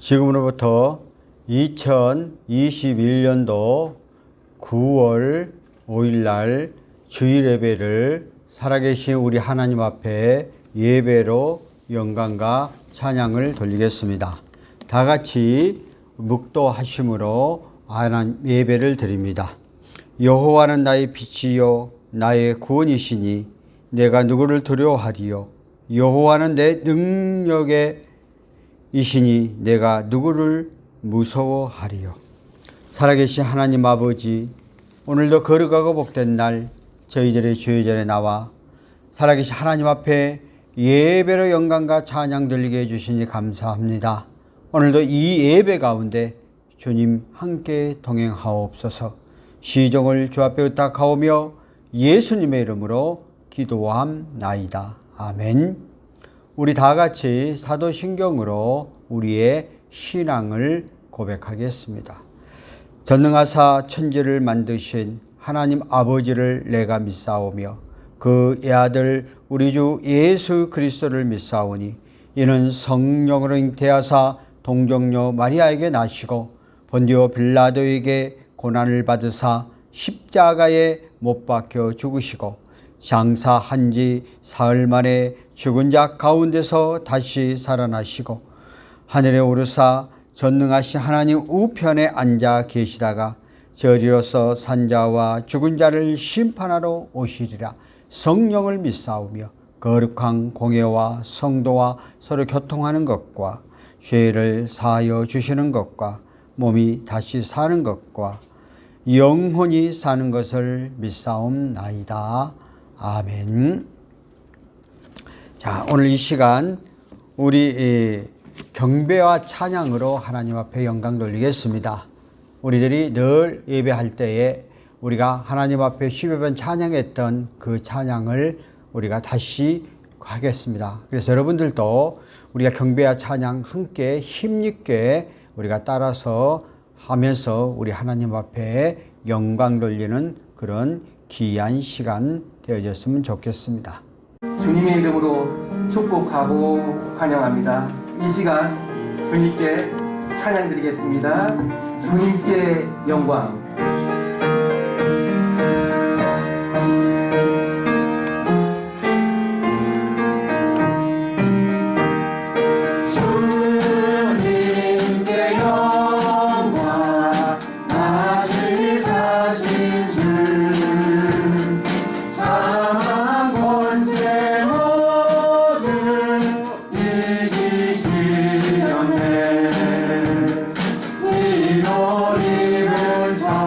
지금으로부터 2021년도 9월 5일 날 주일 예배를 살아계신 우리 하나님 앞에 예배로 영광과 찬양을 돌리겠습니다. 다 같이 묵도하심으로 하나님 예배를 드립니다. 여호와는 나의 빛이요 나의 구원이시니 내가 누구를 두려워하리요. 여호와는 내 능력의 이시니 내가 누구를 무서워하리요. 살아계신 하나님 아버지, 오늘도 거룩하고 복된 날 저희들의 주의 전에 나와 살아계신 하나님 앞에 예배로 영광과 찬양 들리게 해주시니 감사합니다. 오늘도 이 예배 가운데 주님 함께 동행하옵소서. 시종을 주 앞에 의탁하오며 예수님의 이름으로 기도함나이다. 아멘. 우리 다 같이 사도신경으로 우리의 신앙을 고백하겠습니다. 전능하사 천지를 만드신 하나님 아버지를 내가 믿사오며 그 애아들 우리 주 예수 그리스도를 믿사오니 이는 성령으로 잉태하사 동정녀 마리아에게 나시고 본디오 빌라도에게 고난을 받으사 십자가에 못 박혀 죽으시고 장사한 지 사흘 만에 죽은 자 가운데서 다시 살아나시고 하늘에 오르사 전능하신 하나님 우편에 앉아 계시다가 저리로서 산자와 죽은 자를 심판하러 오시리라. 성령을 믿사오며 거룩한 공예와 성도와 서로 교통하는 것과 죄를 사하여 주시는 것과 몸이 다시 사는 것과 영혼이 사는 것을 믿사옵나이다. 아멘. 자, 오늘 이 시간 우리 경배와 찬양으로 하나님 앞에 영광 돌리겠습니다. 우리들이 늘 예배할 때에 우리가 하나님 앞에 10여 번 찬양했던 그 찬양을 우리가 다시 하겠습니다. 그래서 여러분들도 우리가 경배와 찬양 함께 힘있게 우리가 따라서 하면서 우리 하나님 앞에 영광 돌리는 그런 귀한 시간 되어졌으면 좋겠습니다. 주님의 이름으로 축복하고 환영합니다. 이 시간 주님께 찬양 드리겠습니다. 주님께 영광. 이노 입은 자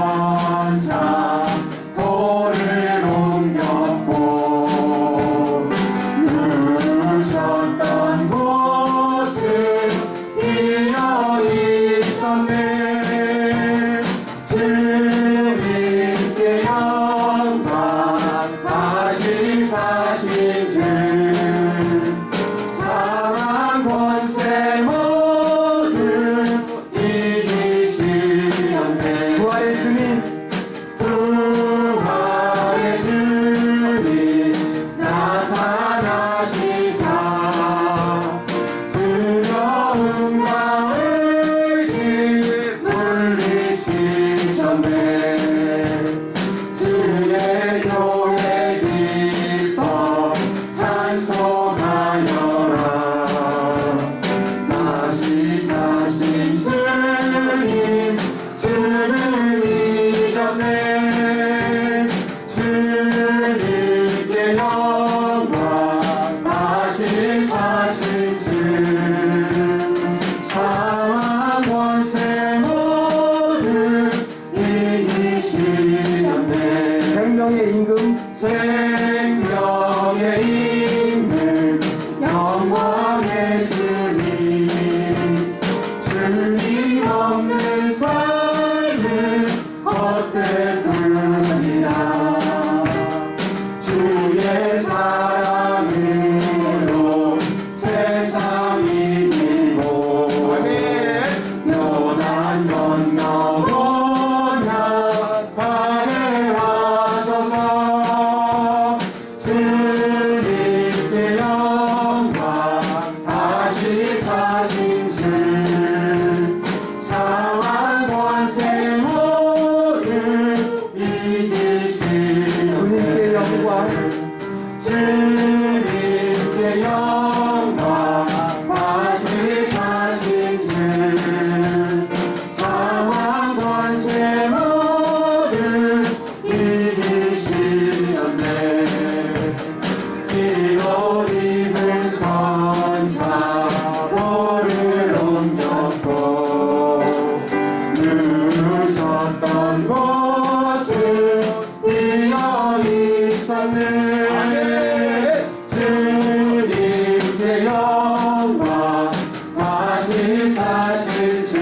주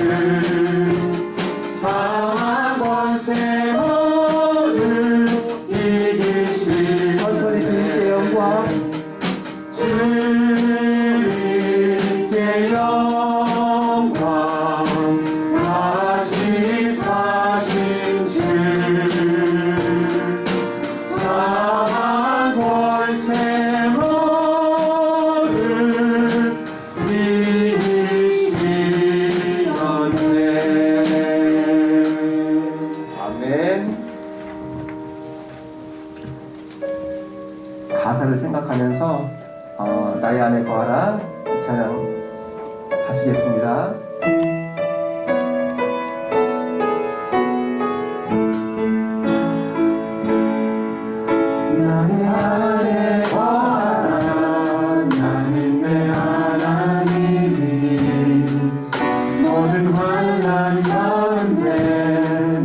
사망 권세 모두 이기신 천천히 주님께 영광. 주님께 영광 다시 사신 주 사망 권세 모두 이기시었네. 아멘. 가사를 생각하면서 나의 안에 거하라 이 찬양 하시겠습니다. 나의 안에 거하라 나는 내 하나님이니 모든 환난 가운데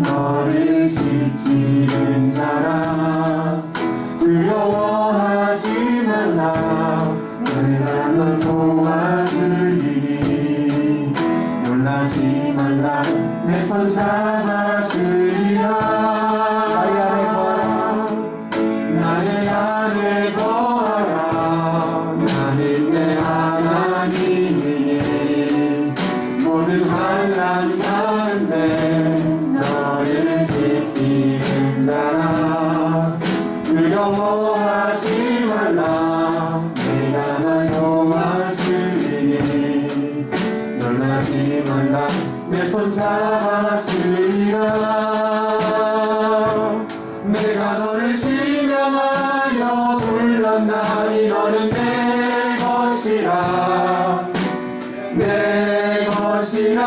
너를 지키는 자라 두려워하지 말라 내가 널 도와주리니 놀라지 말라 내 손 잡아주리라 나의 안에 거하라 나는 내 하나님이니 모든 환난 가운데 너를 지키는 자라 두려워하지 말라 내가 널 도와주리니 놀라지 말라 내 손 잡아주리라 내가 너를 신령하여 불렀나니 너는 내 것이라 내 것이라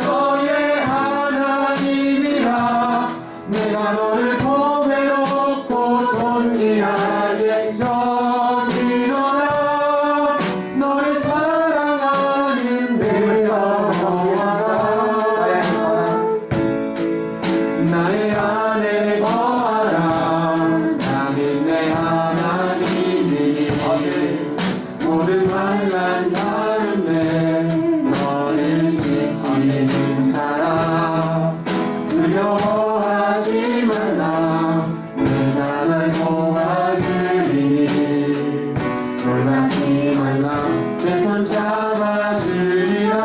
너의 하나님이라 내가 너를 보배롭고 존귀하게 여기노라 너를 사랑하는 내 여호와라 나의 안에 거하라 나는 내 하나님이니 모든 환난 가운데 너를 지키는 자라 두려워하지 말라 내가 널 도와주리니 놀라지 말라 내 손 잡아주리라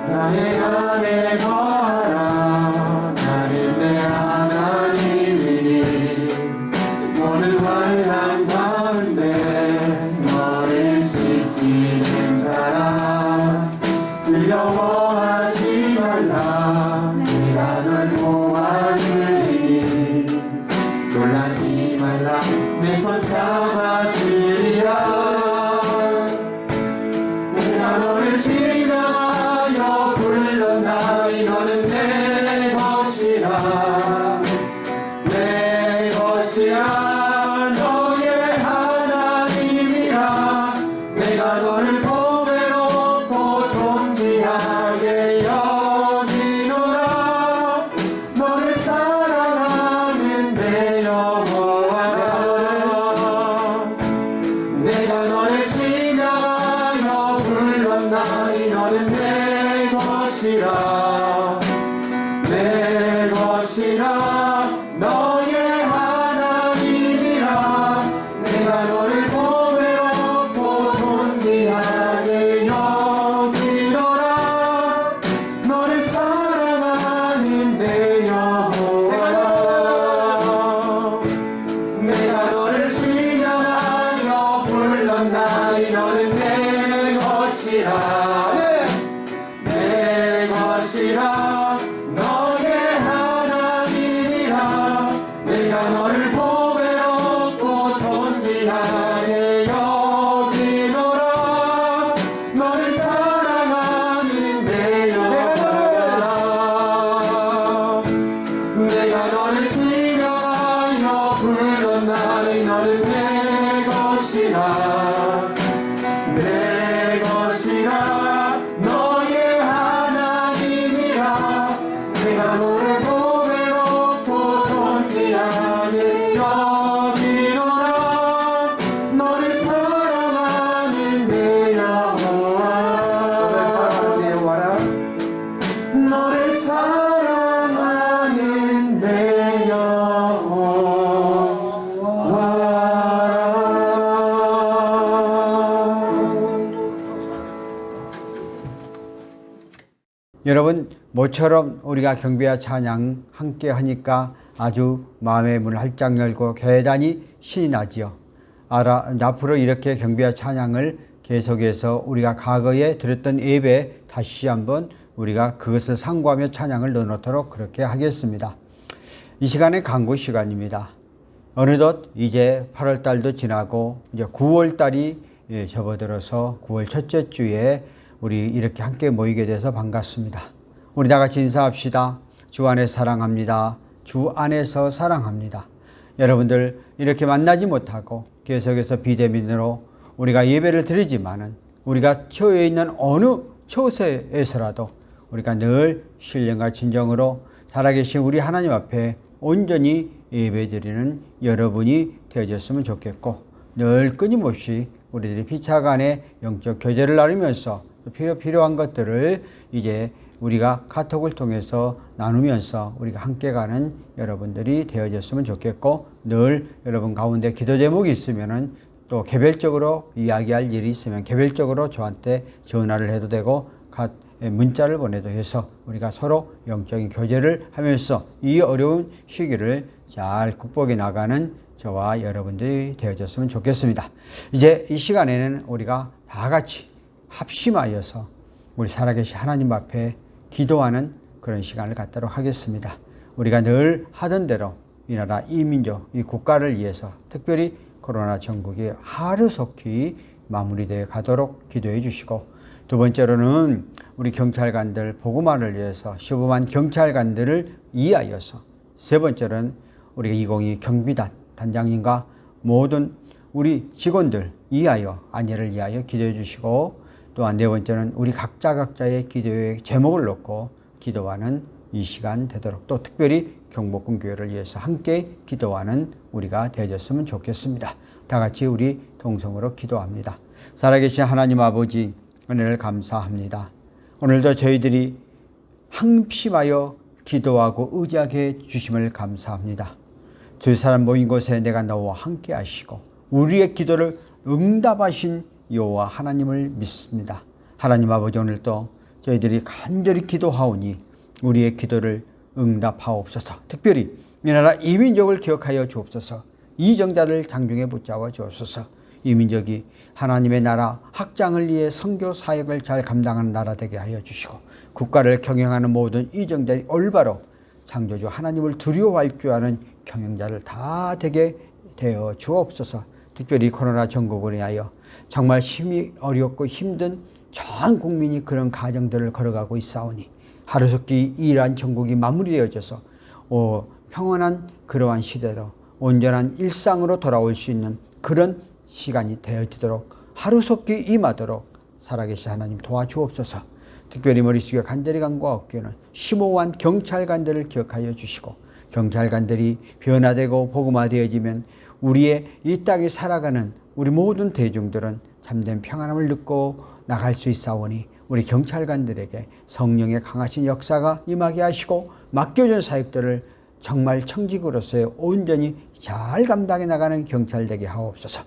나의 안에 거하라 나는 내 하나님이니 모든 환난 가운데 너를 지키는 자라 두려워하지 말라 내가 널 도와주리니 놀라지 말라 내 손 잡아주리라 내가 너를 지나가여 불렀나니 너는 내 것이라 내 것이라 너의 하나님이라 내가 너를 보배롭고 존귀하게 여기노라 너를 사랑하는 내 여호와라 내가 너를 지나가여 불렀나니 너는 내 것이라 내 것이라 너의 하나님이라 내가 너를 보배롭고 존귀하게 여기노라 너를 사랑하는 내 여호와라 내가 너를 지나가여 불렀나니 너는 내 것이라 내 것이라 너의 하나님이라 내가 너를 보배롭고 존귀하게 여기노라 너를 사랑하는 내 여호와라 내가 너를 지나가여 불렀나니 너는 내 것이라 내 것이라 여러분, 모처럼 우리가 경배와 찬양 함께 하니까 아주 마음의 문을 활짝 열고 대단히 신이 나지요. 앞으로 이렇게 경배와 찬양을 계속해서 우리가 과거에 드렸던 예배 다시 한번 우리가 그것을 상고하며 찬양을 넣어놓도록 그렇게 하겠습니다. 이 시간에 광고 시간입니다. 어느덧 이제 8월 달도 지나고 이제 9월 달이 접어들어서 9월 첫째 주에 우리 이렇게 함께 모이게 돼서 반갑습니다. 우리 다 같이 인사합시다. 주 안에서 사랑합니다. 주 안에서 사랑합니다. 여러분들 이렇게 만나지 못하고 계속해서 비대면으로 우리가 예배를 드리지만은 우리가 처해 있는 어느 처소에서라도 우리가 늘 신령과 진정으로 살아계신 우리 하나님 앞에 온전히 예배드리는 여러분이 되어졌으면 좋겠고, 늘 끊임없이 우리들이 피차간의 영적 교제를 나누면서 필요한 것들을 이제 우리가 카톡을 통해서 나누면서 우리가 함께 가는 여러분들이 되어졌으면 좋겠고, 늘 여러분 가운데 기도 제목이 있으면은 또 개별적으로 이야기할 일이 있으면 개별적으로 저한테 전화를 해도 되고 문자를 보내도 해서 우리가 서로 영적인 교제를 하면서 이 어려운 시기를 잘 극복해 나가는 저와 여러분들이 되어졌으면 좋겠습니다. 이제 이 시간에는 우리가 다 같이 합심하여서 우리 살아계신 하나님 앞에 기도하는 그런 시간을 갖도록 하겠습니다. 우리가 늘 하던 대로 이 나라, 이 민족, 이 국가를 위해서 특별히 코로나 전국이 하루속히 마무리되어 가도록 기도해 주시고, 두 번째로는 우리 경찰관들 복음화를 위해서 15만 경찰관들을 위하여서, 세 번째로는 우리가 202 경비단 단장님과 모든 우리 직원들 위하여, 안예를 위하여 기도해 주시고, 또한 네 번째는 우리 각자의 기도의 제목을 놓고 기도하는 이 시간 되도록, 또 특별히 경복궁 교회를 위해서 함께 기도하는 우리가 되어졌으면 좋겠습니다. 다 같이 우리 동성으로 기도합니다. 살아계신 하나님 아버지, 은혜를 감사합니다. 오늘도 저희들이 항심하여 기도하고 의지하게 주심을 감사합니다. 두 사람 모인 곳에 내가 너와 함께 하시고 우리의 기도를 응답하신 여호와 하나님을 믿습니다. 하나님 아버지, 오늘도 저희들이 간절히 기도하오니 우리의 기도를 응답하옵소서. 특별히 이 나라 이 민족을 기억하여 주옵소서. 이정자를 장중에 붙잡아 주옵소서. 이 민족이 하나님의 나라 확장을 위해 선교 사역을 잘 감당하는 나라 되게 하여 주시고, 국가를 경영하는 모든 이정자들이 올바로 창조주 하나님을 두려워할 줄 아는 경영자를 다 되게 되어 주옵소서. 특별히 코로나 전국을 위하여 정말 힘이 어렵고 힘든 전 국민이 그런 가정들을 걸어가고 있사오니 하루속히 이러한 전국이 마무리되어져서 평온한 그러한 시대로 온전한 일상으로 돌아올 수 있는 그런 시간이 되어지도록 하루속히 임하도록 살아계신 하나님 도와주옵소서. 특별히 머릿속에 간절히 간구하옵기는 15만 경찰관들을 기억하여 주시고, 경찰관들이 변화되고 복음화되어지면 우리의 이 땅에 살아가는 우리 모든 대중들은 참된 평안함을 느끼고 나갈 수 있사오니 우리 경찰관들에게 성령의 강하신 역사가 임하게 하시고 맡겨준 사역들을 정말 청직으로서의 온전히 잘 감당해 나가는 경찰 되게 하옵소서.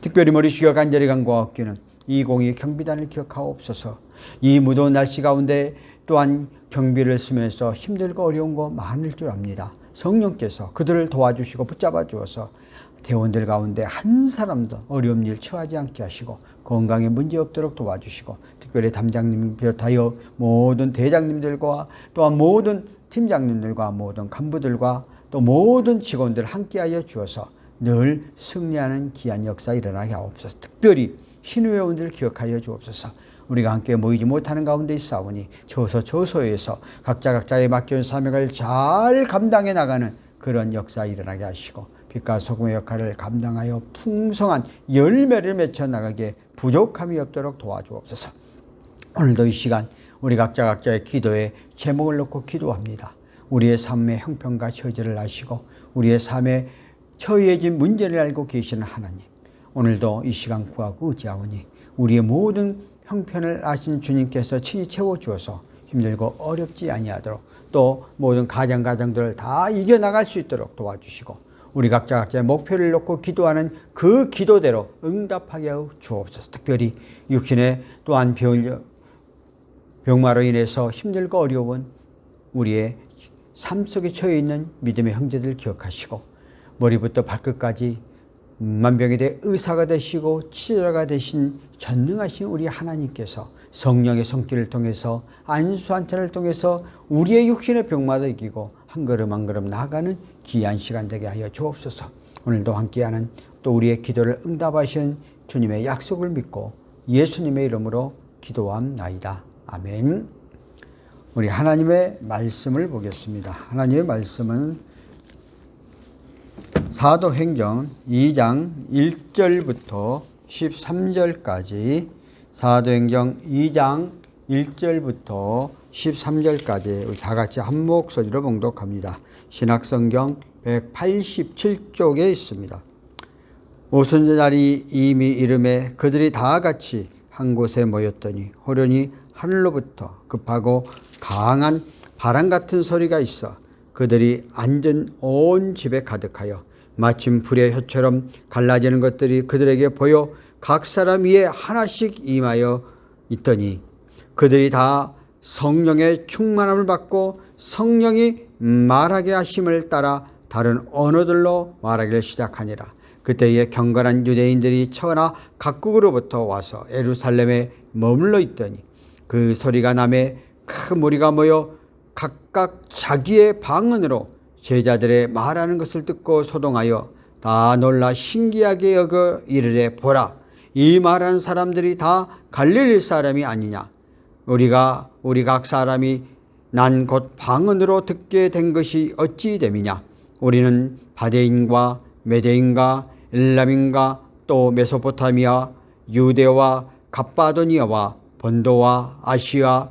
특별히 머릿속에 간절히 간구하옵기는 202 경비단을 기억하옵소서. 이 무더운 날씨 가운데 또한 경비를 쓰면서 힘들고 어려운 거 많을 줄 압니다. 성령께서 그들을 도와주시고 붙잡아 주어서 대원들 가운데 한 사람도 어려운 일 처하지 않게 하시고 건강에 문제 없도록 도와주시고, 특별히 담장님 비롯하여 모든 대장님들과 또한 모든 팀장님들과 모든 간부들과 또 모든 직원들 함께하여 주어서 늘 승리하는 귀한 역사 일어나게 하옵소서. 특별히 신의회원들 기억하여 주옵소서. 우리가 함께 모이지 못하는 가운데 있사오니 저소에서 각자의 맡겨진 사명을 잘 감당해 나가는 그런 역사 일어나게 하시고, 빛과 소금의 역할을 감당하여 풍성한 열매를 맺혀 나가게 부족함이 없도록 도와주옵소서. 오늘도 이 시간 우리 각자의 기도에 제목을 놓고 기도합니다. 우리의 삶의 형편과 처지를 아시고 우리의 삶에 처해진 문제를 알고 계시는 하나님, 오늘도 이 시간 구하고 의지하오니 우리의 모든 형편을 아신 주님께서 친히 채워주어서 힘들고 어렵지 아니하도록, 또 모든 가정들을 다 이겨나갈 수 있도록 도와주시고, 우리 각자의 목표를 놓고 기도하는 그 기도대로 응답하게 하여 주옵소서. 특별히 육신에 또한 병마로 인해서 힘들고 어려운 우리의 삶 속에 처해 있는 믿음의 형제들 기억하시고 머리부터 발끝까지 만병에 대해 의사가 되시고 치료가 되신 전능하신 우리 하나님께서 성령의 손길을 통해서 안수한찬을 통해서 우리의 육신의 병마도 이기고 한 걸음 한 걸음 나아가는 귀한 시간 되게 하여 주옵소서. 오늘도 함께하는 또 우리의 기도를 응답하신 주님의 약속을 믿고 예수님의 이름으로 기도함나이다. 아멘. 우리 하나님의 말씀을 보겠습니다. 하나님의 말씀은 사도행전 2장 1절부터 13절까지 사도행전 2장 1절부터 13절까지 우리 다 같이 한 목소리로 봉독합니다. 신약성경 187쪽에 있습니다. 오순절날이 이미 이름에 그들이 다 같이 한 곳에 모였더니 호련히 하늘로부터 급하고 강한 바람 같은 소리가 있어 그들이 앉은 온 집에 가득하여 마침 불의 혀처럼 갈라지는 것들이 그들에게 보여 각 사람 위에 하나씩 임하여 있더니 그들이 다 성령의 충만함을 받고 성령이 말하게 하심을 따라 다른 언어들로 말하기를 시작하니라. 그때에 경건한 유대인들이 천하 각국으로부터 와서 예루살렘에 머물러 있더니 그 소리가 나매 큰 무리가 모여 각각 자기의 방언으로 제자들의 말하는 것을 듣고 소동하여 다 놀라 신기하게 여겨 이르되 보라 이 말하는 사람들이 다 갈릴리 사람이 아니냐. 우리 각 사람이 난 곧 방언으로 듣게 된 것이 어찌 됨이냐. 우리는 바데인과 메데인과 엘람인과 또 메소포타미아 유대와 갑바도니아와 본도와 아시아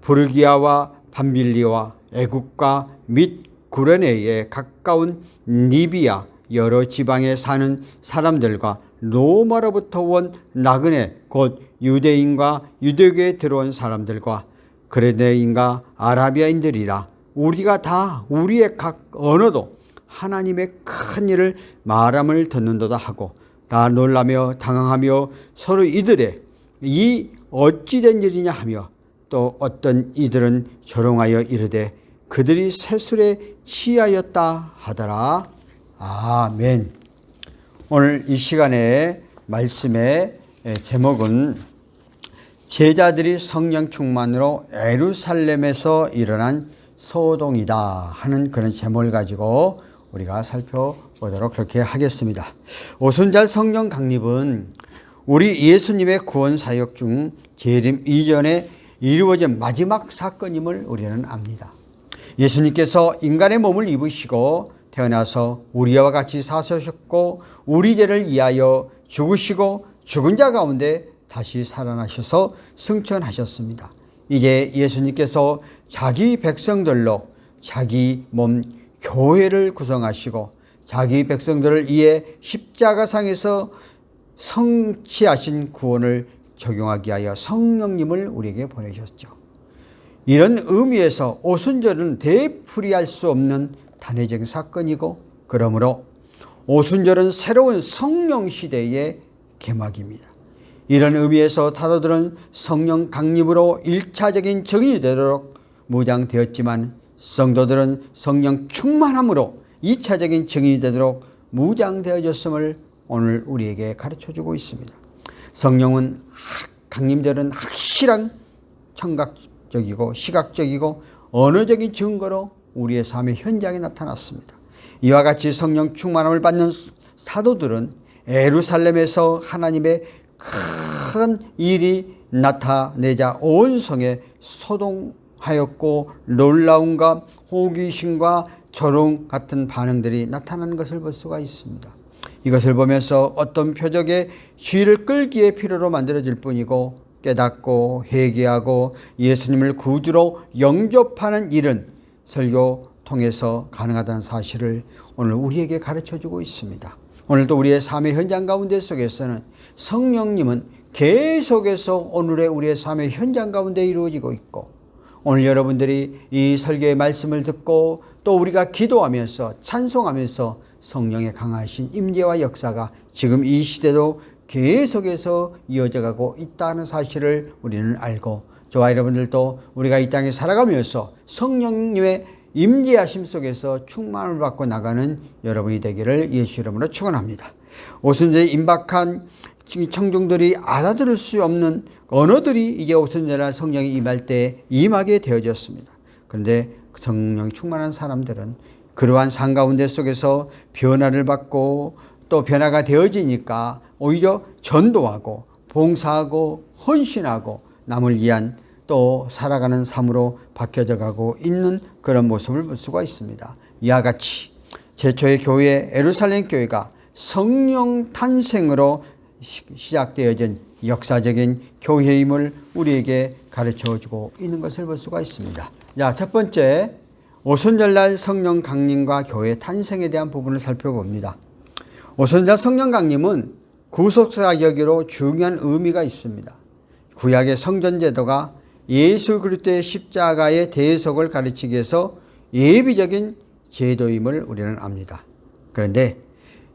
부르기아와 밤빌리와 애국과 및 구레네에 가까운 리비아 여러 지방에 사는 사람들과 로마로부터 온 나그네 곧 유대인과 유대교에 들어온 사람들과 그레네인과 아라비아인들이라. 우리가 다 우리의 각 언어도 하나님의 큰 일을 말함을 듣는도다 하고 다 놀라며 당황하며 서로 이들의 이 어찌된 일이냐 하며 또 어떤 이들은 조롱하여 이르되 그들이 세술에 취하였다 하더라. 아멘. 오늘 이 시간에 말씀의 제목은 제자들이 성령 충만으로 예루살렘에서 일어난 소동이다 하는 그런 제목을 가지고 우리가 살펴보도록 그렇게 하겠습니다. 오순절 성령 강립은 우리 예수님의 구원 사역 중 재림 이전에 이루어진 마지막 사건임을 우리는 압니다. 예수님께서 인간의 몸을 입으시고 태어나서 우리와 같이 사셔셨고 우리 죄를 위하여 죽으시고 죽은 자 가운데 다시 살아나셔서 승천하셨습니다. 이제 예수님께서 자기 백성들로 자기 몸 교회를 구성하시고 자기 백성들을 위해 십자가상에서 성취하신 구원을 적용하기 위하여 성령님을 우리에게 보내셨죠. 이런 의미에서 오순절은 되풀이할 수 없는 단회적 사건이고 그러므로 오순절은 새로운 성령 시대의 개막입니다. 이런 의미에서 사도들은 성령 강림으로 1차적인 정인이 되도록 무장되었지만 성도들은 성령 충만함으로 2차적인 정인이 되도록 무장되어졌음을 오늘 우리에게 가르쳐주고 있습니다. 성령은 강림절은 확실한 청각적이고 시각적이고 언어적인 증거로 우리의 삶의 현장에 나타났습니다. 이와 같이 성령 충만함을 받는 사도들은 예루살렘에서 하나님의 큰 일이 나타내자 온 성에 소동하였고 놀라움과 호기심과 조롱 같은 반응들이 나타나는 것을 볼 수가 있습니다. 이것을 보면서 어떤 표적의 주의를 끌기에 필요로 만들어질 뿐이고 깨닫고 회개하고 예수님을 구주로 영접하는 일은 설교 통해서 가능하다는 사실을 오늘 우리에게 가르쳐주고 있습니다. 오늘도 우리의 삶의 현장 가운데 속에서는 성령님은 계속해서 오늘의 우리의 삶의 현장 가운데 이루어지고 있고 오늘 여러분들이 이 설교의 말씀을 듣고 또 우리가 기도하면서 찬송하면서 성령의 강하신 임재와 역사가 지금 이 시대도 계속해서 이어져 가고 있다는 사실을 우리는 알고 저와 여러분들도 우리가 이 땅에 살아가면서 성령님의 임재하심 속에서 충만을 받고 나가는 여러분이 되기를 예수 이름으로 축원합니다. 오순절에 임박한 청중들이 알아들을 수 없는 언어들이 이제 오순절날 성령이 임할 때 임하게 되어졌습니다. 그런데 성령 충만한 사람들은 그러한 삶 가운데 속에서 변화를 받고 또 변화가 되어지니까 오히려 전도하고 봉사하고 헌신하고 남을 위한 또 살아가는 삶으로 바뀌어져 가고 있는 그런 모습을 볼 수가 있습니다. 이와 같이 제초의 교회 예루살렘 교회가 성령 탄생으로 시작되어진 역사적인 교회임을 우리에게 가르쳐주고 있는 것을 볼 수가 있습니다. 자, 첫 번째 오순절날 성령 강림과 교회 탄생에 대한 부분을 살펴봅니다. 오순절 성령 강림은 구속사역으로 중요한 의미가 있습니다. 구약의 성전 제도가 예수 그리스도의 십자가의 대속을 가르치기 위해서 예비적인 제도임을 우리는 압니다. 그런데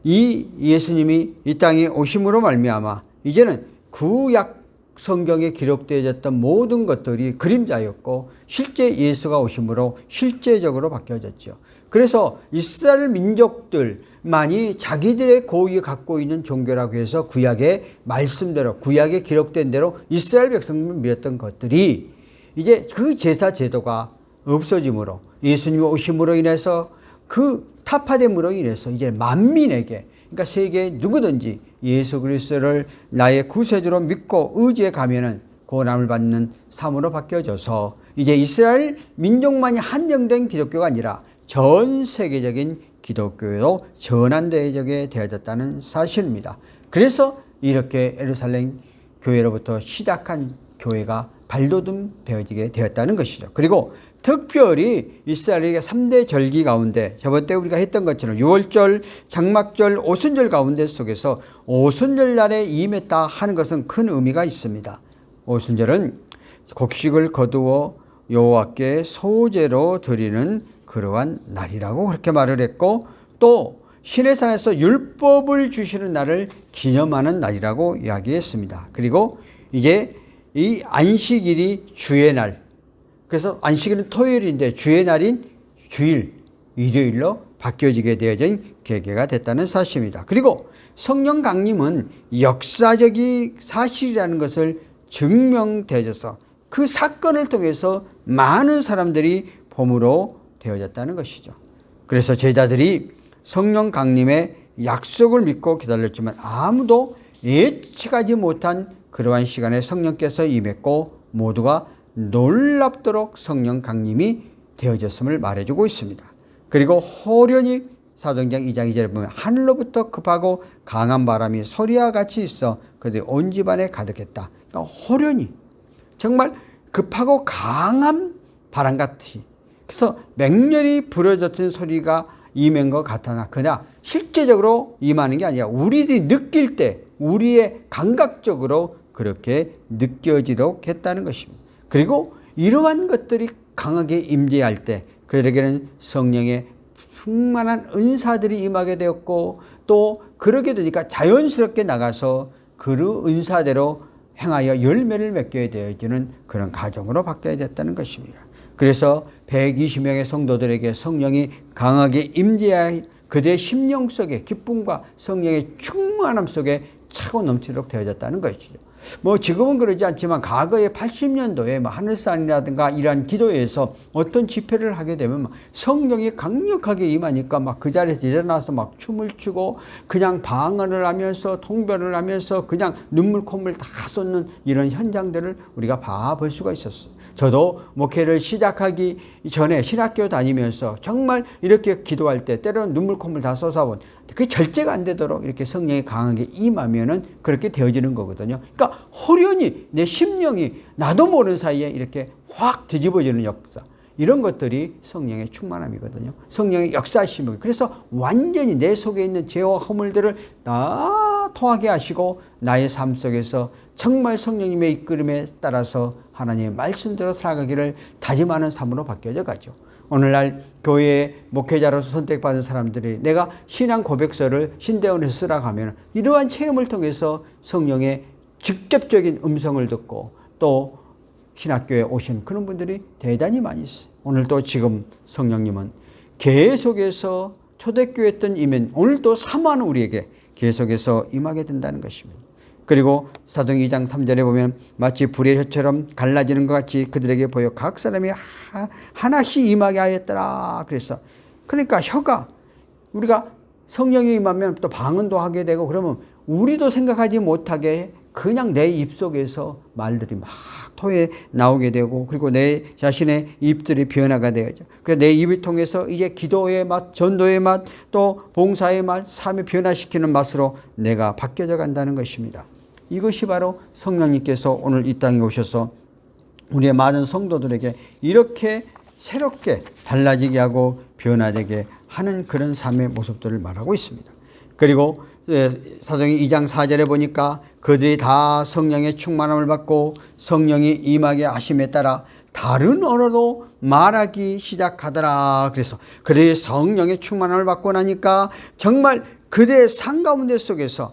이 예수님이 이 땅에 오심으로 말미암아 이제는 구약 성경에 기록되어졌던 모든 것들이 그림자였고 실제 예수가 오심으로 실제적으로 바뀌어졌죠. 그래서 이스라엘 민족들만이 자기들의 고유에 갖고 있는 종교라고 해서 구약의 말씀대로 구약에 기록된 대로 이스라엘 백성을 믿었던 것들이 이제 그 제사 제도가 없어짐으로 예수님이 오심으로 인해서 그 타파됨으로 인해서 이제 만민에게 그러니까 세계에 누구든지 예수 그리스도를 나의 구세주로 믿고 의지해 가면은 구원함을 받는 삶으로 바뀌어져서 이제 이스라엘 민족만이 한정된 기독교가 아니라 전 세계적인 기독교로 전환되게 되어졌다는 사실입니다. 그래서 이렇게 예루살렘 교회로부터 시작한 교회가 발돋움 되어지게 되었다는 것이죠. 그리고 특별히 이스라엘에게 3대 절기 가운데 저번 때 우리가 했던 것처럼 유월절, 장막절, 오순절 가운데 속에서 오순절 날에 임했다 하는 것은 큰 의미가 있습니다. 오순절은 곡식을 거두어 여호와께 소제로 드리는 그러한 날이라고 그렇게 말을 했고 또 시내산에서 율법을 주시는 날을 기념하는 날이라고 이야기했습니다. 그리고 이제 이 안식일이 주의 날 그래서 안식일은 토요일인데 주의 날인 주일, 일요일로 바뀌어지게 되어진 계기가 됐다는 사실입니다. 그리고 성령 강림은 역사적인 사실이라는 것을 증명되어져서 그 사건을 통해서 많은 사람들이 봄으로 되어졌다는 것이죠. 그래서 제자들이 성령 강림의 약속을 믿고 기다렸지만 아무도 예측하지 못한 그러한 시간에 성령께서 임했고 모두가 놀랍도록 성령 강림이 되어졌음을 말해주고 있습니다. 그리고 호련히 사도행전 2장 2절에 보면 하늘로부터 급하고 강한 바람이 소리와 같이 있어 그들이 온 집안에 가득했다. 그러니까 호련히 정말 급하고 강한 바람같이 그래서 맹렬히 부러졌던 소리가 임한 것 같으나 그러나 실제적으로 임하는 게 아니라 우리들이 느낄 때 우리의 감각적으로 그렇게 느껴지도록 했다는 것입니다. 그리고 이러한 것들이 강하게 임재할 때 그들에게는 성령의 충만한 은사들이 임하게 되었고 또 그러게 되니까 자연스럽게 나가서 그 은사대로 행하여 열매를 맺게 되어지는 그런 가정으로 바뀌어야 됐다는 것입니다. 그래서 120명의 성도들에게 성령이 강하게 임재하여 그들의 심령 속에 기쁨과 성령의 충만함 속에 차고 넘치도록 되어졌다는 것이죠. 뭐 지금은 그러지 않지만 과거에 80년도에 뭐 하늘산이라든가 이러한 기도에서 어떤 집회를 하게 되면 성령이 강력하게 임하니까 막 그 자리에서 일어나서 막 춤을 추고 그냥 방언을 하면서 통변을 하면서 그냥 눈물 콧물 다 쏟는 이런 현장들을 우리가 봐볼 수가 있었어요. 저도 목회를 시작하기 전에 신학교 다니면서 정말 이렇게 기도할 때 때로는 눈물 콧물 다 쏟아본 그게 절제가 안 되도록 이렇게 성령이 강하게 임하면은 그렇게 되어지는 거거든요. 그러니까 호련히 내 심령이 나도 모르는 사이에 이렇게 확 뒤집어지는 역사. 이런 것들이 성령의 충만함이거든요. 성령의 역사심이고 그래서 완전히 내 속에 있는 죄와 허물들을 다 토하게 하시고 나의 삶 속에서 정말 성령님의 이끌음에 따라서 하나님의 말씀대로 살아가기를 다짐하는 삶으로 바뀌어져 가죠. 오늘날 교회의 목회자로서 선택받은 사람들이 내가 신앙 고백서를 신대원에서 쓰라고 하면 이러한 체험을 통해서 성령의 직접적인 음성을 듣고 또 신학교에 오신 그런 분들이 대단히 많이 있어요. 오늘도 지금 성령님은 계속해서 초대교회 했던 이면 오늘도 사모하는 우리에게 계속해서 임하게 된다는 것입니다. 그리고 사도행 2장 3절에 보면 마치 불의 혀처럼 갈라지는 것 같이 그들에게 보여 각 사람이 하나씩 임하게 하였더라. 그러니까 혀가 우리가 성령이 임하면 또 방언도 하게 되고 그러면 우리도 생각하지 못하게 그냥 내 입속에서 말들이 막 토해 나오게 되고 그리고 내 자신의 입들이 변화가 되어져. 그래서 내 입을 통해서 이제 기도의 맛, 전도의 맛, 또 봉사의 맛, 삶을 변화시키는 맛으로 내가 바뀌어져 간다는 것입니다. 이것이 바로 성령님께서 오늘 이 땅에 오셔서 우리의 많은 성도들에게 이렇게 새롭게 달라지게 하고 변화되게 하는 그런 삶의 모습들을 말하고 있습니다. 그리고 사도행 2장 4절에 보니까 그들이 다 성령의 충만함을 받고 성령이 임하게 하심에 따라 다른 언어로 말하기 시작하더라. 그래서 그들이 성령의 충만함을 받고 나니까 정말 그들의 삶 가운데 속에서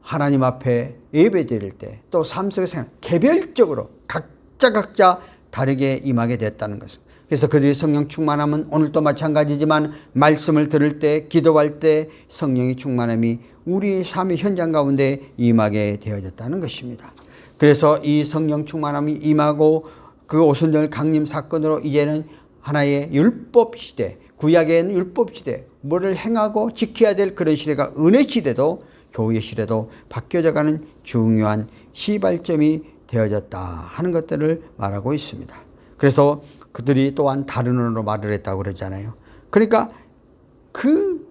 하나님 앞에 예배드릴 때 또 삶 속에서 개별적으로 각자 다르게 임하게 됐다는 것을. 그래서 그들이 성령 충만함은 오늘도 마찬가지지만 말씀을 들을 때 기도할 때 성령의 충만함이 우리의 삶의 현장 가운데 임하게 되어졌다는 것입니다. 그래서 이 성령 충만함이 임하고 그 오순절 강림 사건으로 이제는 하나의 율법 시대, 구약에는 율법 시대, 뭐를 행하고 지켜야 될 그런 시대가 은혜 시대도 교회 시대도 바뀌어져 가는 중요한 시발점이 되어졌다 하는 것들을 말하고 있습니다. 그래서 그들이 또한 다른 언어로 말을 했다고 그러잖아요. 그러니까 그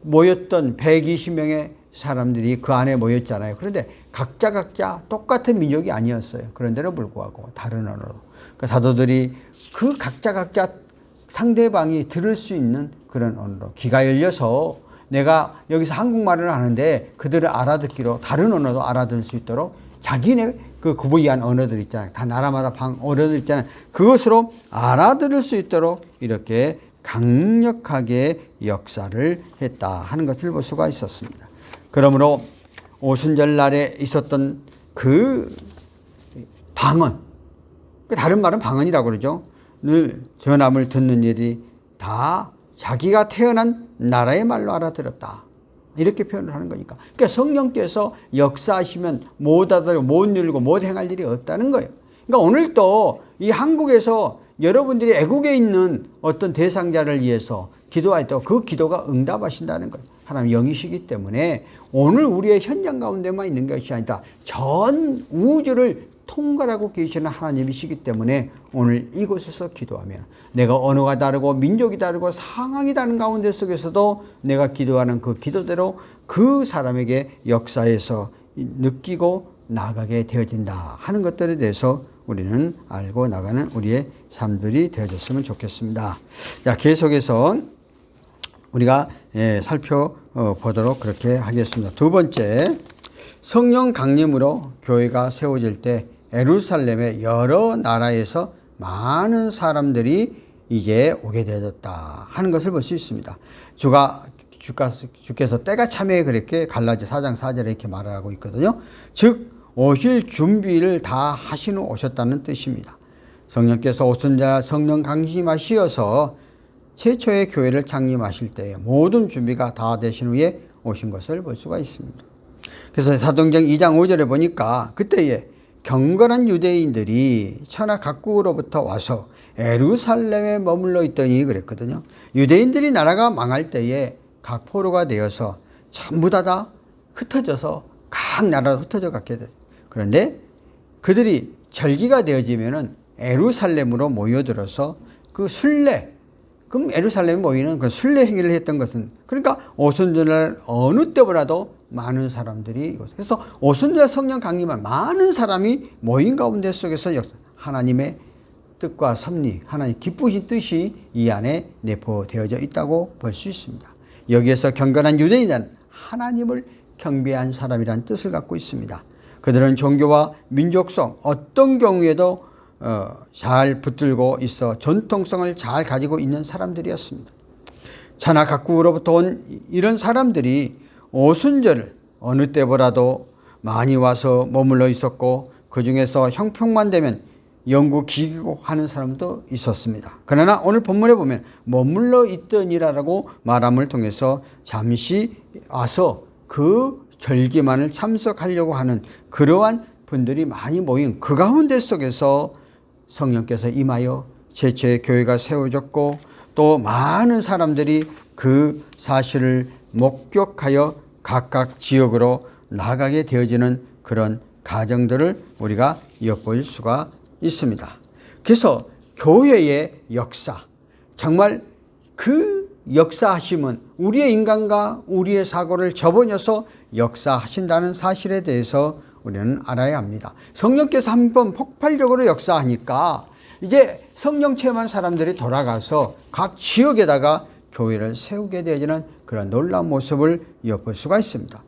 모였던 120명의 사람들이 그 안에 모였잖아요. 그런데 각자 똑같은 민족이 아니었어요. 그런데도 불구하고 다른 언어로. 그러니까 사도들이 그 각자 상대방이 들을 수 있는 그런 언어로 귀가 열려서 내가 여기서 한국말을 하는데 그들을 알아듣기로 다른 언어도 알아들을 수 있도록 자기네 그 구부이한 언어들 있잖아요. 다 나라마다 언어들 있잖아요. 그것으로 알아들을 수 있도록 이렇게 강력하게 역사를 했다 하는 것을 볼 수가 있었습니다. 그러므로 오순절 날에 있었던 그 방언, 다른 말은 방언이라고 그러죠. 늘 전함을 듣는 일이 다 자기가 태어난 나라의 말로 알아들었다. 이렇게 표현을 하는 거니까. 그러니까 성령께서 역사하시면 못 알아들고 못 누리고 못 행할 일이 없다는 거예요. 그러니까 오늘도 이 한국에서 여러분들이 애국에 있는 어떤 대상자를 위해서 기도할 때 그 기도가 응답하신다는 거예요. 하나님 영이시기 때문에 오늘 우리의 현장 가운데만 있는 것이 아니다. 전 우주를 통괄하고 계시는 하나님이시기 때문에 오늘 이곳에서 기도하면 내가 언어가 다르고 민족이 다르고 상황이 다른 가운데 속에서도 내가 기도하는 그 기도대로 그 사람에게 역사에서 느끼고 나가게 되어진다 하는 것들에 대해서 우리는 알고 나가는 우리의 삶들이 되어졌으면 좋겠습니다. 자, 계속해서 우리가 살펴보도록 그렇게 하겠습니다. 두 번째, 성령 강림으로 교회가 세워질 때 예루살렘의 여러 나라에서 많은 사람들이 이제 오게 되어졌다 하는 것을 볼 수 있습니다. 주께서 때가 참에 그렇게 갈라디 4장 4절에 이렇게 말하고 있거든요. 즉 오실 준비를 다 하신 후 오셨다는 뜻입니다. 성령께서 오순절 성령 강림하시어서 최초의 교회를 창림하실 때에 모든 준비가 다 되신 후에 오신 것을 볼 수가 있습니다. 그래서 사도행전 2장 5절에 보니까 그때에 경건한 유대인들이 천하 각국으로부터 와서 예루살렘에 머물러 있더니 그랬거든요. 유대인들이 나라가 망할 때에 각 포로가 되어서 전부 다 흩어져서 각 나라로 흩어져 갔게 돼요. 그런데 그들이 절기가 되어지면은 예루살렘으로 모여들어서 그 순례, 그럼 예루살렘에 모이는 그 순례 행위를 했던 것은 그러니까 오순절날 어느 때보다도 많은 사람들이 그래서 오순절 성령 강림한 많은 사람이 모인 가운데 속에서 하나님의 뜻과 섭리, 하나님 기쁘신 뜻이 이 안에 내포되어져 있다고 볼 수 있습니다. 여기에서 경건한 유대인은 하나님을 경배한 사람이라는 뜻을 갖고 있습니다. 그들은 종교와 민족성 어떤 경우에도 잘 붙들고 있어 전통성을 잘 가지고 있는 사람들이었습니다. 천하 각국으로부터 온 이런 사람들이 오순절을 어느 때보다도 많이 와서 머물러 있었고 그 중에서 형평만 되면 연구 기기고 하는 사람도 있었습니다. 그러나 오늘 본문에 보면 머물러 있더니라고 말함을 통해서 잠시 와서 그 절기만을 참석하려고 하는 그러한 분들이 많이 모인 그 가운데 속에서 성령께서 임하여 최초의 교회가 세워졌고 또 많은 사람들이 그 사실을 목격하여 각각 지역으로 나가게 되어지는 그런 가정들을 우리가 엿볼 수가 있습니다. 그래서 교회의 역사, 정말 그 역사하심은 우리의 인간과 우리의 사고를 접어넣어서 역사하신다는 사실에 대해서 우리는 알아야 합니다. 성령께서 한번 폭발적으로 역사하니까 이제 성령 체험한 사람들이 돌아가서 각 지역에다가 교회를 세우게 되어지는 그런 놀라운 모습을 엿볼 수가 있습니다.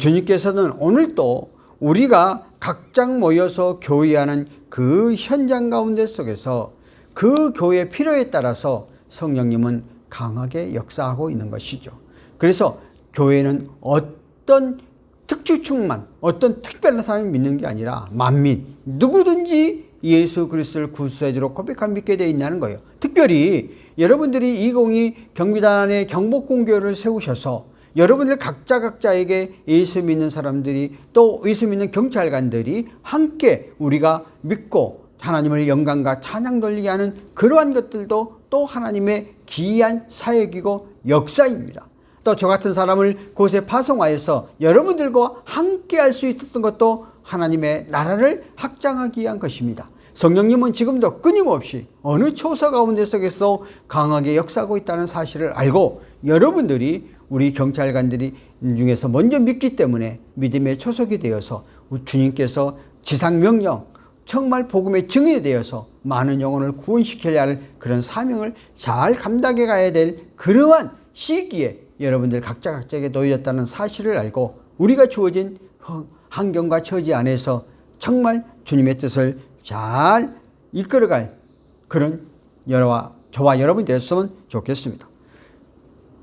주님께서는 오늘도 우리가 각장 모여서 교회하는 그 현장 가운데 속에서 그 교회의 필요에 따라서 성령님은 강하게 역사하고 있는 것이죠. 그래서 교회는 어떤 특주층만, 어떤 특별한 사람이 믿는 게 아니라 만민, 누구든지 예수 그리스도를 구세주로 고백하며 믿게 되어 있다는 거예요. 특별히 여러분들이 2022 경비단의 경복공교회를 세우셔서 여러분들 각자에게 예수 믿는 사람들이 또 예수 믿는 경찰관들이 함께 우리가 믿고 하나님을 영광과 찬양 돌리게 하는 그러한 것들도 또 하나님의 기이한 사역이고 역사입니다. 또 저 같은 사람을 곳에 파송하여서 여러분들과 함께 할 수 있었던 것도 하나님의 나라를 확장하기 위한 것입니다. 성령님은 지금도 끊임없이 어느 초소 가운데 속에서 강하게 역사하고 있다는 사실을 알고 여러분들이 우리 경찰관들이 중에서 먼저 믿기 때문에 믿음의 초석이 되어서 주님께서 지상명령 정말 복음의 증인이 되어서 많은 영혼을 구원시켜야 할 그런 사명을 잘 감당해 가야 될 그러한 시기에 여러분들 각자에게 놓여졌다는 사실을 알고 우리가 주어진 환경과 처지 안에서 정말 주님의 뜻을 잘 이끌어갈 그런 저와 여러분이 되었으면 좋겠습니다.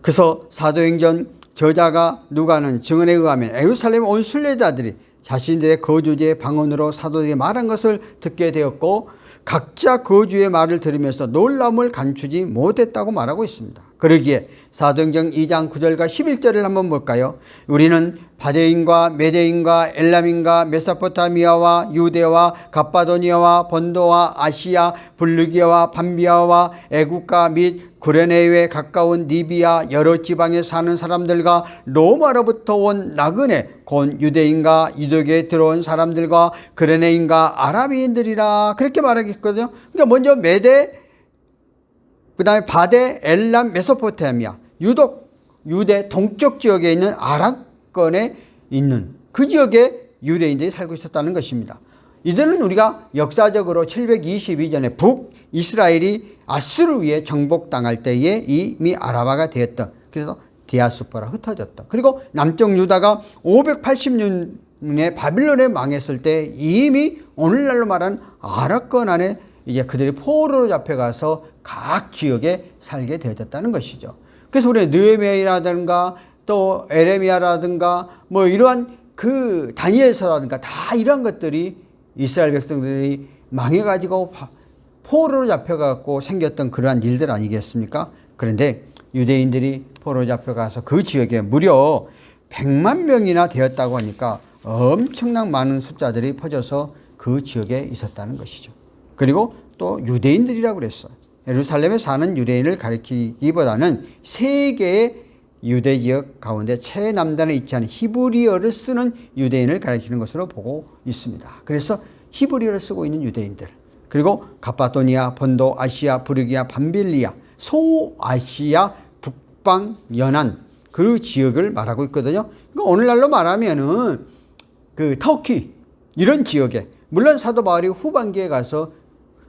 그래서 사도행전 저자가 누가는 증언에 의하면 예루살렘 온 순례자들이 자신들의 거주지의 방언으로 사도들이 말한 것을 듣게 되었고 각자 거주의 말을 들으면서 놀라움을 감추지 못했다고 말하고 있습니다. 그러기에 사도행전 2장 9절과 11절을 한번 볼까요? 우리는 바데인과 메데인과 엘람인과 메소포타미아와 유대와 갑바도니아와 본도와 아시아 불르기아와 밤비아와 애국가 및 구레네에 가까운 니비아 여러 지방에 사는 사람들과 로마로부터 온 나그네 곧 유대인과 유대교에 들어온 사람들과 구레네인과 아라비인들이라 그렇게 말하겠거든요. 그러니까 먼저 메데, 그 다음에 바데, 엘람, 메소포타미아, 유대 동쪽 지역에 있는 아랍권에 있는 그 지역에 유대인들이 살고 있었다는 것입니다. 이들은 우리가 역사적으로 722년에 북이스라엘이 아수르에 정복당할 때에 이미 아랍화가 되었던, 그래서 디아스포라 흩어졌다. 그리고 남쪽 유다가 580년에 바빌론에 망했을 때 이미 오늘날로 말하는 아랍권 안에 이제 그들이 포로로 잡혀가서 각 지역에 살게 되었다는 것이죠. 그래서 우리 느헤미야라든가 또 에레미야라든가 뭐 이러한 그 다니엘서라든가 다 이러한 것들이 이스라엘 백성들이 망해가지고 포로로 잡혀가고 생겼던 그러한 일들 아니겠습니까? 그런데 유대인들이 포로로 잡혀가서 그 지역에 무려 100만 명이나 되었다고 하니까 엄청난 많은 숫자들이 퍼져서 그 지역에 있었다는 것이죠. 그리고 또 유대인들이라고 그랬어요. 예루살렘에 사는 유대인을 가리키기보다는 세계의 유대 지역 가운데 최남단에 위치한 히브리어를 쓰는 유대인을 가리키는 것으로 보고 있습니다. 그래서 히브리어를 쓰고 있는 유대인들, 그리고 갑바도니아, 본도, 아시아, 부르기아, 밤빌리아, 소아시아, 북방, 연안 그 지역을 말하고 있거든요. 그러니까 오늘날로 말하면은 그 터키 이런 지역에, 물론 사도 바울이 후반기에 가서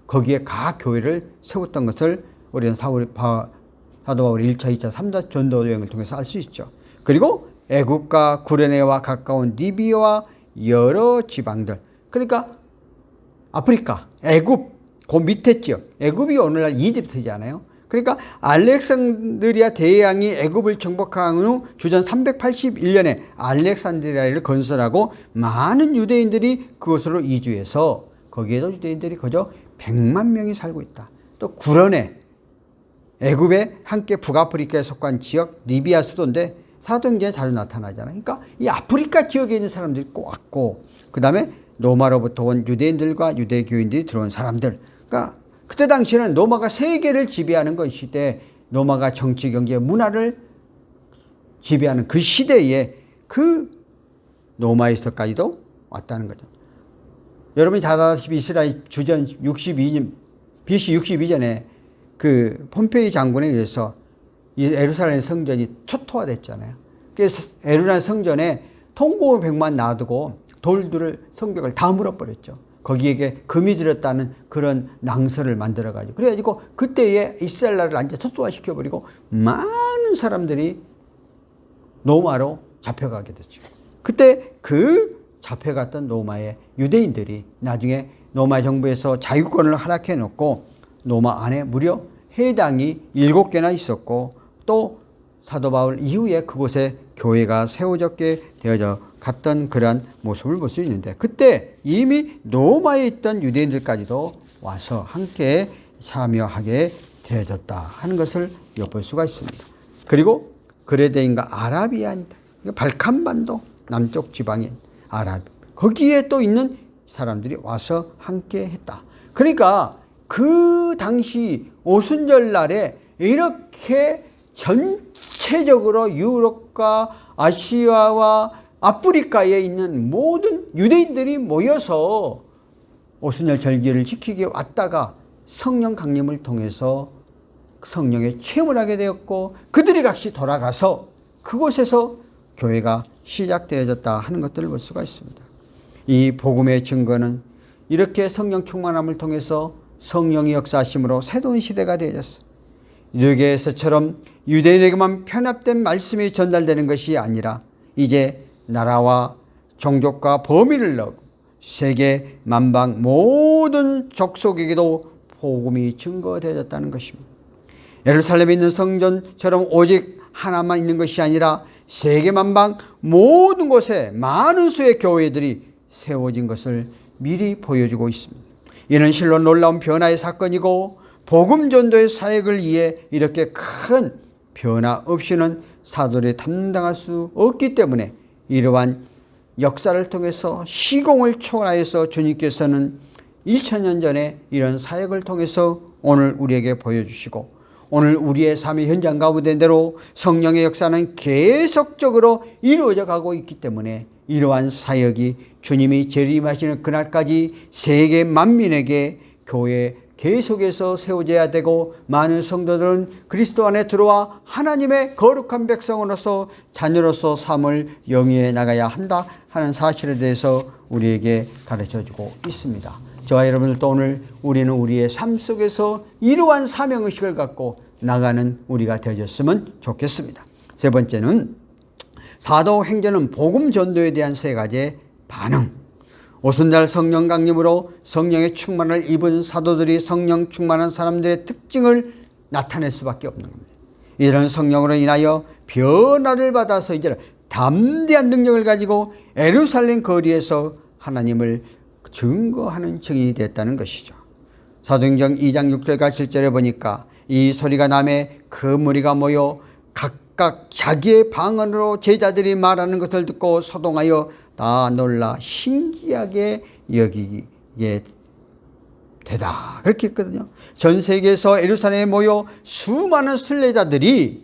거기에 각 교회를 세웠던 것을 우리는 사도 바울이 1차, 2차, 3차 전도 여행을 통해서 알 수 있죠. 그리고 애국과 구레네와 가까운 리비아와 여러 지방들, 그러니까 아프리카, 애굽, 그 밑에 지역, 애굽이 오늘날 이집트잖아요. 그러니까 알렉산드리아 대왕이 애굽을 정복한 후 주전 381년에 알렉산드리아를 건설하고 많은 유대인들이 그곳으로 이주해서 거기에도 유대인들이 거저 100만 명이 살고 있다. 또 구런에 애굽에 함께 북아프리카에 속한 지역 리비아 수도인데 사도행전에 자주 나타나잖아요. 그러니까 이 아프리카 지역에 있는 사람들이 꼭 왔고, 그 다음에 로마로부터 온 유대인들과 유대교인들이 들어온 사람들. 그러니까 그때 당시에는 로마가 세계를 지배하는 그 시대, 로마가 정치, 경제, 문화를 지배하는 그 시대에 그 로마에서까지도 왔다는 거죠. 여러분이 다 아다시피 이스라엘 주전 62년, BC 62전에 그 폼페이 장군에 의해서 이 예루살렘 성전이 초토화됐잖아요. 그래서 예루살렘 성전에 통고백만 놔두고 돌들을 성벽을 다 물어버렸죠. 거기에게 금이 들었다는 그런 낭설을 만들어가지고, 그래가지고 그때에 이스라엘 나라를 완전 초토화시켜버리고 많은 사람들이 로마로 잡혀가게 됐죠. 그때 그 잡혀갔던 로마의 유대인들이 나중에 로마 정부에서 자유권을 허락해 놓고 로마 안에 무려 해당이 7개나 있었고, 또 사도 바울 이후에 그곳에 교회가 세워졌게 되어져 갔던 그러한 모습을 볼 수 있는데, 그때 이미 로마에 있던 유대인들까지도 와서 함께 참여하게 되어졌다 하는 것을 엿볼 수가 있습니다. 그리고 그레데인과 아라비아입니다. 발칸반도 남쪽 지방인 아라비, 거기에 또 있는 사람들이 와서 함께 했다. 그러니까 그 당시 오순절 날에 이렇게 전체적으로 유럽과 아시아와 아프리카에 있는 모든 유대인들이 모여서 오순절 절기를 지키기 왔다가 성령 강림을 통해서 성령의 체험을 하게 되었고, 그들이 각시 돌아가서 그곳에서 교회가 시작되어졌다 하는 것들을 볼 수가 있습니다. 이 복음의 증거는 이렇게 성령 충만함을 통해서 성령의 역사하심으로 새로운 시대가 되어졌어요. 유대교에서처럼 유대인에게만 편합된 말씀이 전달되는 것이 아니라 이제 나라와 종족과 범위를 넘어 세계 만방 모든 족속에게도 복음이 증거되어졌다는 것입니다. 예루살렘에 있는 성전처럼 오직 하나만 있는 것이 아니라 세계 만방 모든 곳에 많은 수의 교회들이 세워진 것을 미리 보여주고 있습니다. 이는 실로 놀라운 변화의 사건이고, 복음 전도의 사역을 위해 이렇게 큰 변화 없이는 사도들이 감당할 수 없기 때문에 이러한 역사를 통해서 시공을 초월하여서 주님께서는 2000년 전에 이런 사역을 통해서 오늘 우리에게 보여주시고, 오늘 우리의 삶의 현장 가운데대로 성령의 역사는 계속적으로 이루어져 가고 있기 때문에 이러한 사역이 주님이 재림하시는 그날까지 세계 만민에게 교회 계속해서 세워져야 되고, 많은 성도들은 그리스도 안에 들어와 하나님의 거룩한 백성으로서 자녀로서 삶을 영위해 나가야 한다 하는 사실에 대해서 우리에게 가르쳐주고 있습니다. 저와 여러분들도 오늘 우리는 우리의 삶 속에서 이러한 사명의식을 갖고 나가는 우리가 되어졌으면 좋겠습니다. 세 번째는 사도행전은 복음 전도에 대한 세 가지의 반응. 오순절 성령 강림으로 성령의 충만을 입은 사도들이 성령 충만한 사람들의 특징을 나타낼 수밖에 없는 겁니다. 이런 성령으로 인하여 변화를 받아서 이제 담대한 능력을 가지고 예루살렘 거리에서 하나님을 증거하는 증인이 됐다는 것이죠. 사도행전 2장 6절과 7절에 보니까 이 소리가 나매 그 무리가 모여 각각 자기의 방언으로 제자들이 말하는 것을 듣고 소동하여 다 놀라 신기하게 여기게 되다, 그렇게 했거든요. 전 세계에서 예루살렘에 모여 수많은 순례자들이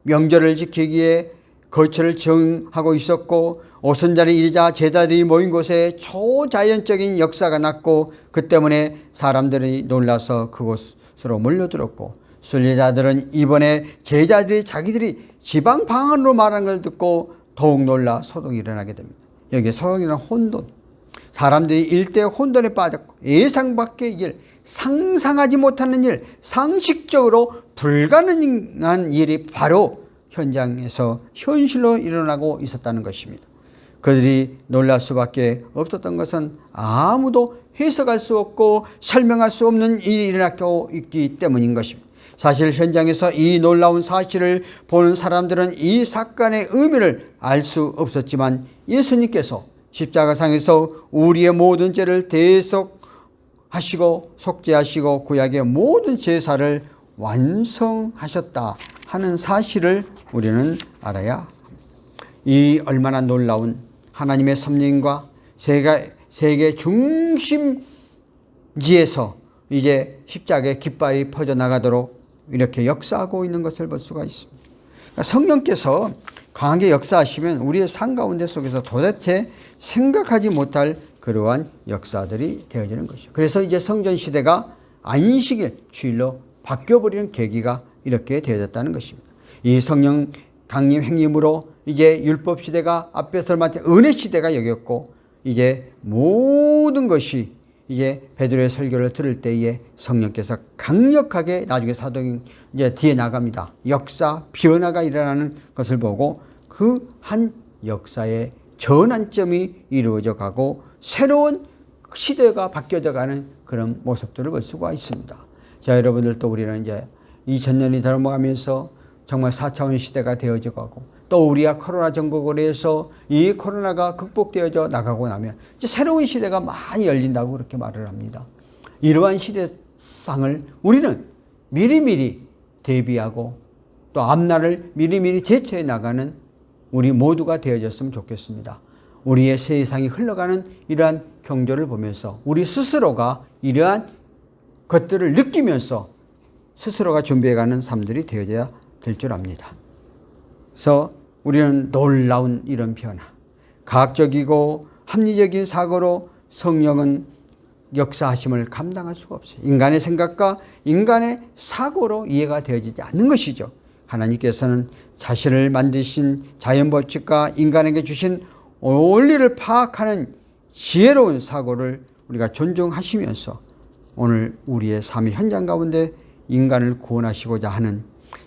명절을 지키기에 거처를 정하고 있었고, 오순절이 이르자 제자들이 모인 곳에 초자연적인 역사가 났고, 그 때문에 사람들이 놀라서 그곳으로 몰려들었고, 순례자들은 이번에 제자들이 자기들이 지방 방언으로 말하는 걸 듣고 더욱 놀라 소동이 일어나게 됩니다. 여기에 소동이란 혼돈, 사람들이 일대 혼돈에 빠졌고 예상 밖의 일, 상상하지 못하는 일, 상식적으로 불가능한 일이 바로 현장에서 현실로 일어나고 있었다는 것입니다. 그들이 놀랄 수밖에 없었던 것은 아무도 해석할 수 없고 설명할 수 없는 일이 일어나고 있기 때문인 것입니다. 사실 현장에서 이 놀라운 사실을 보는 사람들은 이 사건의 의미를 알 수 없었지만, 예수님께서 십자가상에서 우리의 모든 죄를 대속하여 하시고 속죄하시고 구약의 모든 제사를 완성하셨다 하는 사실을 우리는 알아야 합니다. 이 얼마나 놀라운 하나님의 섭리인과 세계 중심지에서 이제 십자가의 깃발이 퍼져나가도록 이렇게 역사하고 있는 것을 볼 수가 있습니다. 그러니까 성령께서 강하게 역사하시면 우리의 삶 가운데 속에서 도대체 생각하지 못할 그러한 역사들이 되어지는 것이죠. 그래서 이제 성전 시대가 안식일 주일로 바뀌어버리는 계기가 이렇게 되어졌다는 것입니다. 이 성령 강림 행림으로 이제 율법 시대가 앞에서 말한 은혜 시대가 여겼고, 이제 모든 것이 이제 베드로의 설교를 들을 때에 성령께서 강력하게 나중에 사도행 이제 뒤에 나갑니다. 역사 변화가 일어나는 것을 보고 그 한 역사의 전환점이 이루어져 가고 새로운 시대가 바뀌어져 가는 그런 모습들을 볼 수가 있습니다. 자, 여러분들도 우리는 이제 2000년이 넘어가면서 정말 4차원 시대가 되어져 가고, 또 우리가 코로나 전국으로 해서 이 코로나가 극복되어져 나가고 나면 이제 새로운 시대가 많이 열린다고 그렇게 말을 합니다. 이러한 시대상을 우리는 미리미리 대비하고 또 앞날을 미리미리 제쳐해 나가는 우리 모두가 되어졌으면 좋겠습니다. 우리의 세상이 흘러가는 이러한 경조를 보면서 우리 스스로가 이러한 것들을 느끼면서 스스로가 준비해가는 삶들이 되어져야 될 줄 압니다. 그래서 우리는 놀라운 이런 변화, 과학적이고 합리적인 사고로 성령은 역사하심을 감당할 수가 없어요. 인간의 생각과 인간의 사고로 이해가 되어지지 않는 것이죠. 하나님께서는 자신을 만드신 자연법칙과 인간에게 주신 원리를 파악하는 지혜로운 사고를 우리가 존중하시면서 오늘 우리의 삶의 현장 가운데 인간을 구원하시고자 하는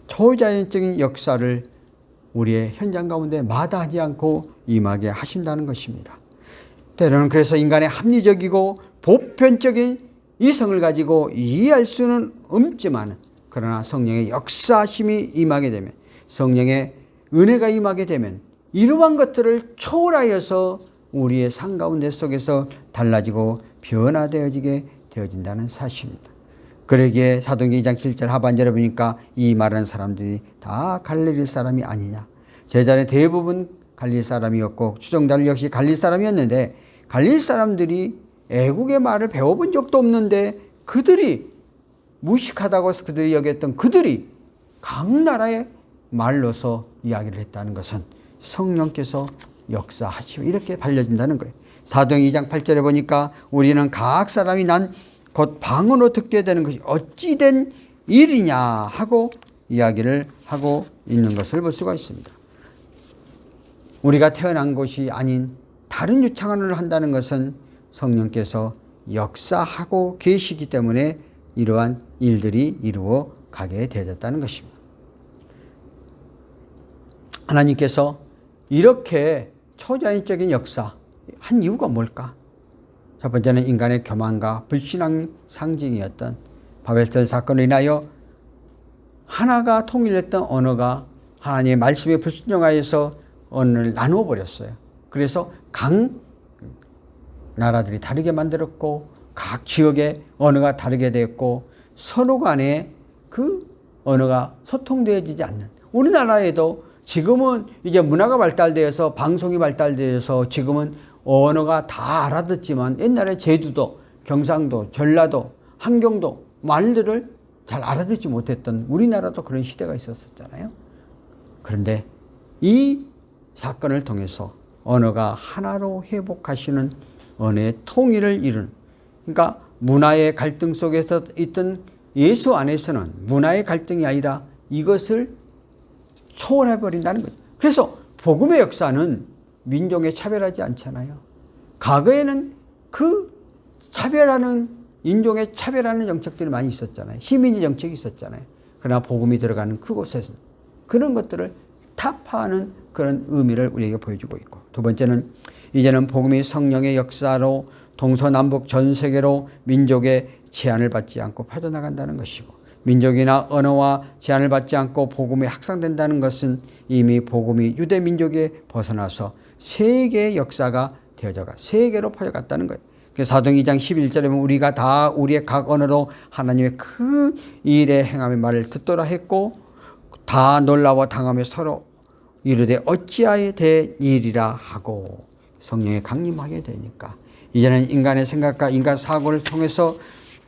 초자연적인 역사를 우리의 현장 가운데 마다하지 않고 임하게 하신다는 것입니다. 때로는 그래서 인간의 합리적이고 보편적인 이성을 가지고 이해할 수는 없지만, 그러나 성령의 역사심이 임하게 되면, 성령의 은혜가 임하게 되면 이러한 것들을 초월하여서 우리의 삶 가운데 속에서 달라지고 변화되어지게 되어진다는 사실입니다. 그러기에 사도행전 2장 7절 하반절에 보니까 이 말하는 사람들이 다 갈릴리 사람이 아니냐. 제자는 대부분 갈릴리 사람이었고 추종자들 역시 갈릴리 사람이었는데, 갈릴리 사람들이 애국의 말을 배워본 적도 없는데 그들이 무식하다고 그들이 여겼던 그들이 각 나라의 말로서 이야기를 했다는 것은 성령께서 역사하시고 이렇게 발려진다는 거예요. 사도행전 2장 8절에 보니까 우리는 각 사람이 난 곧 방언으로 듣게 되는 것이 어찌된 일이냐 하고 이야기를 하고 있는 것을 볼 수가 있습니다. 우리가 태어난 곳이 아닌 다른 유창언을 한다는 것은 성령께서 역사하고 계시기 때문에 이러한 일들이 이루어 가게 되어졌다는 것입니다. 하나님께서 이렇게 초자연적인 역사 한 이유가 뭘까? 첫 번째는 인간의 교만과 불신앙 상징이었던 바벨탑 사건으로 인하여 하나가 통일됐던 언어가 하나님의 말씀에 불순종하여서 언어를 나누어 버렸어요. 그래서 각 나라들이 다르게 만들었고 각 지역의 언어가 다르게 되었고 서로 간에 그 언어가 소통되어지지 않는, 우리나라에도 지금은 이제 문화가 발달되어서 방송이 발달되어서 지금은 언어가 다 알아듣지만 옛날에 제주도, 경상도, 전라도, 함경도 말들을 잘 알아듣지 못했던 우리나라도 그런 시대가 있었잖아요. 그런데 이 사건을 통해서 언어가 하나로 회복하시는 언어의 통일을 이루는, 그러니까 문화의 갈등 속에서 있던 예수 안에서는 문화의 갈등이 아니라 이것을 초월해버린다는 거죠. 그래서 복음의 역사는 민족에 차별하지 않잖아요. 과거에는 그 차별하는, 인종에 차별하는 정책들이 많이 있었잖아요. 시민의 정책이 있었잖아요. 그러나 복음이 들어가는 그곳에서 그런 것들을 타파하는 그런 의미를 우리에게 보여주고 있고, 두 번째는 이제는 복음이 성령의 역사로 동서남북 전 세계로 민족의 제한을 받지 않고 퍼져나간다는 것이고, 민족이나 언어와 제한을 받지 않고 복음이 확산된다는 것은 이미 복음이 유대 민족에 벗어나서 세계의 역사가 되어져가 세계로 퍼져갔다는 거예요. 사도행 2장 11절에 보면 우리가 다 우리의 각 언어로 하나님의 큰 일에 행함의 말을 듣도라 했고 다 놀라워 당하며 서로 이르되 어찌하여 된 일이라 하고 성령에 강림하게 되니까 이제는 인간의 생각과 인간 사고를 통해서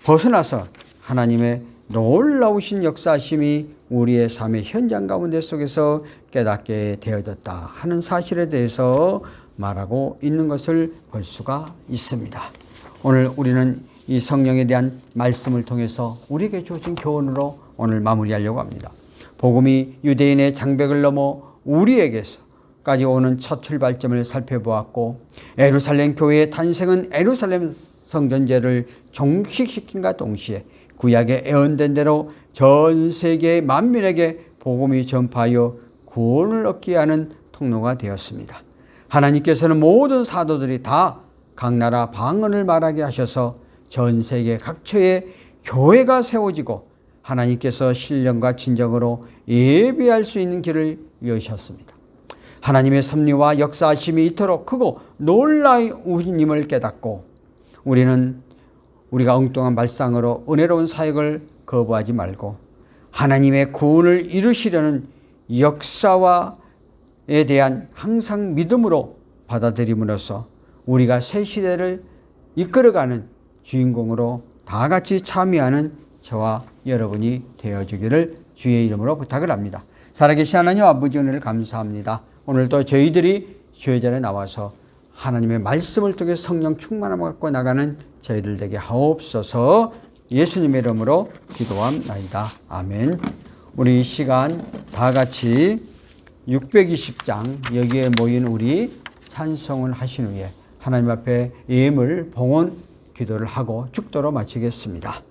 벗어나서 하나님의 놀라우신 역사심이 우리의 삶의 현장 가운데 속에서 깨닫게 되어졌다 하는 사실에 대해서 말하고 있는 것을 볼 수가 있습니다. 오늘 우리는 이 성령에 대한 말씀을 통해서 우리에게 주어진 교훈으로 오늘 마무리하려고 합니다. 복음이 유대인의 장벽을 넘어 우리에게까지 오는 첫 출발점을 살펴보았고 예루살렘 교회의 탄생은 예루살렘 성전제를 종식시킨과 동시에 구약에 예언된 대로 전 세계 만민에게 복음이 전파하여 구원을 얻게 하는 통로가 되었습니다. 하나님께서는 모든 사도들이 다 각 나라 방언을 말하게 하셔서 전 세계 각처에 교회가 세워지고 하나님께서 신령과 진정으로 예배할 수 있는 길을 여셨습니다. 하나님의 섭리와 역사하심이 이토록 크고 놀라우님을 깨닫고 우리는 우리가 엉뚱한 말상으로 은혜로운 사역을 거부하지 말고 하나님의 구원을 이루시려는 역사에 대한 항상 믿음으로 받아들임으로써 우리가 새 시대를 이끌어가는 주인공으로 다 같이 참여하는 저와 여러분이 되어주기를 주의 이름으로 부탁을 합니다. 살아계신 하나님 아버지 은혜를 감사합니다. 오늘도 저희들이 주의 자리에 나와서 하나님의 말씀을 통해 성령 충만함을 갖고 나가는 저희들 되게 하옵소서. 예수님의 이름으로 기도합나이다. 아멘. 우리 이 시간 다 같이 620장 여기에 모인 우리 찬송을 하신 후에 하나님 앞에 예물 봉헌 기도를 하고 축도로 마치겠습니다.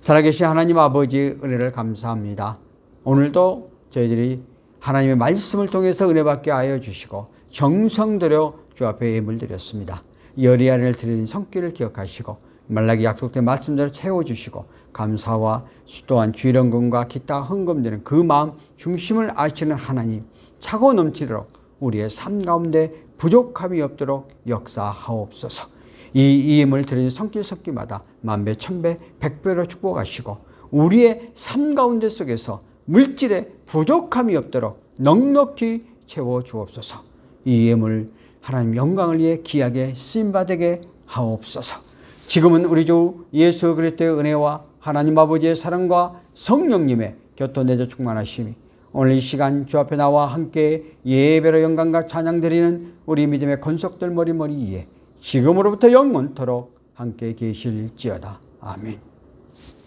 살아계신 하나님 아버지의 은혜를 감사합니다. 오늘도 저희들이 하나님의 말씀을 통해서 은혜 받게 하여 주시고 정성 들여 주 앞에 예물 드렸습니다. 여리안을 드리는 손길을 기억하시고 말라기 약속된 말씀대로 채워주시고 감사와 또한 주일헌금과 기타 헌금되는 그 마음 중심을 아시는 하나님, 차고 넘치도록 우리의 삶 가운데 부족함이 없도록 역사하옵소서. 이 예물 드리는 손길 손길마다 만배 천배 백배로 축복하시고 우리의 삶 가운데 속에서 물질에 부족함이 없도록 넉넉히 채워주옵소서. 이 예물 하나님 영광을 위해 귀하게 쓰임받게 하옵소서. 지금은 우리 주 예수 그리스도의 은혜와 하나님 아버지의 사랑과 성령님의 교통내조 충만하심이 오늘 이 시간 주 앞에 나와 함께 예배로 영광과 찬양 드리는 우리 믿음의 권속들 머리 위에 지금으로부터 영원토록 함께 계실지어다. 아멘.